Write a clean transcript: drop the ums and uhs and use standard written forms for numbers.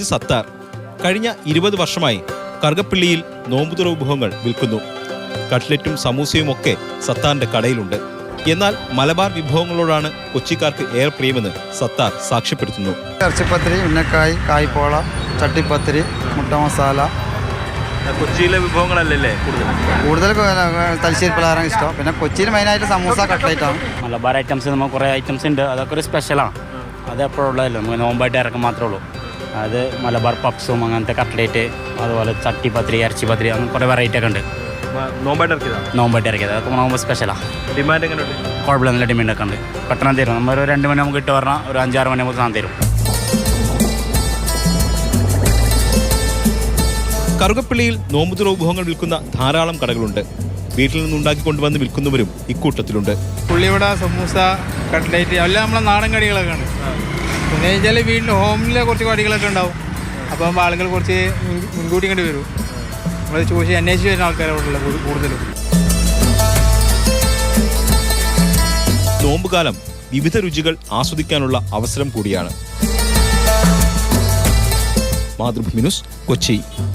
ഇത് സത്താർ. കഴിഞ്ഞ 20 വർഷമായി കറുകപ്പള്ളിയിൽ നോമ്പുതുറ വിഭവങ്ങൾ വിൽക്കുന്നു. കട്ട്ലറ്റും സമൂസയും ഒക്കെ സത്താറിന്റെ കടയിലുണ്ട്. എന്നാൽ മലബാർ വിഭവങ്ങളോടാണ് കൊച്ചിക്കാർക്ക് ഏറെ പ്രിയമെന്ന് സത്താർ സാക്ഷ്യപ്പെടുത്തുന്നു. ഇറച്ചിപ്പത്തിരി, ഉന്നക്കായ്, കായ്പോള, ചട്ടിപ്പത്തിരി, മുട്ട മസാല. കൊച്ചിയിലെ വിഭവങ്ങളല്ലേ കൂടുതൽ തലശ്ശേരി പലഹാരം ഇഷ്ടം. പിന്നെ കൊച്ചിയിൽ മെയിനായിട്ട് സമൂസ, കട്ട്ലറ്റാണ്. മലബാർ ഐറ്റംസ് നമുക്ക് കുറേ ഐറ്റംസ് ഉണ്ട്. അതൊക്കെ ഒരു സ്പെഷ്യലാണ്. അത് എപ്പോഴുള്ളതല്ലോ, നമുക്ക് നോമ്പായിട്ട് ഇറക്കാൻ മാത്രമേ ഉള്ളൂ. അത് മലബാർ പപ്സും അങ്ങനത്തെ കട്ട്ലേറ്റ്, അതുപോലെ ചട്ടിപ്പത്തിരി, ഇറച്ചിപ്പത്തിരി, അങ്ങനെ കുറേ വെറൈറ്റി ഒക്കെ ഉണ്ട്. നോമ്പായിട്ട് ഇറക്കിയത് അതൊക്കെ നോമ്പ് സ്പെഷ്യലാണ്. ഡിമാൻഡ് എങ്ങനെയുണ്ട്? കുഴപ്പമില്ല, നല്ല ഡിമാൻഡൊക്കെ ഉണ്ട്. പെട്ടെന്ന് തരും. നമ്മൾ ഒരു 2 മണി നമുക്ക് ഇട്ട് പറഞ്ഞാൽ ഒരു 5-6 മണി നമുക്ക് സാധനം തരും. കറുകപ്പള്ളിയിൽ നോമ്പുതുറ വിഭവങ്ങൾ വിൽക്കുന്ന ധാരാളം കടകളുണ്ട്. വീട്ടിൽ നിന്നുണ്ടാക്കി കൊണ്ടുവന്ന് വിൽക്കുന്നവരും ഇക്കൂട്ടത്തിലുണ്ട്. ഉള്ളിവട, സമൂസ, കട്ട്ലേറ്റ് എല്ലാം നമ്മളെ നാടൻ കടികളൊക്കെയാണ്. പിന്നെ വെച്ചാൽ വീട്ടിൽ ഹോമിലെ കുറച്ച് കടികളൊക്കെ ഉണ്ടാവും. അപ്പം ആളുകൾ കുറച്ച് മുൻകൂട്ടി കണ്ടി വരും. നമ്മൾ ചോദിച്ച് അന്വേഷിച്ച് വരുന്ന ആൾക്കാരോടുള്ള കൂടുതലും. നോമ്പുകാലം വിവിധ രുചികൾ ആസ്വദിക്കാനുള്ള അവസരം കൂടിയാണ്. മാതൃഭൂമി ന്യൂസ്, കൊച്ചി.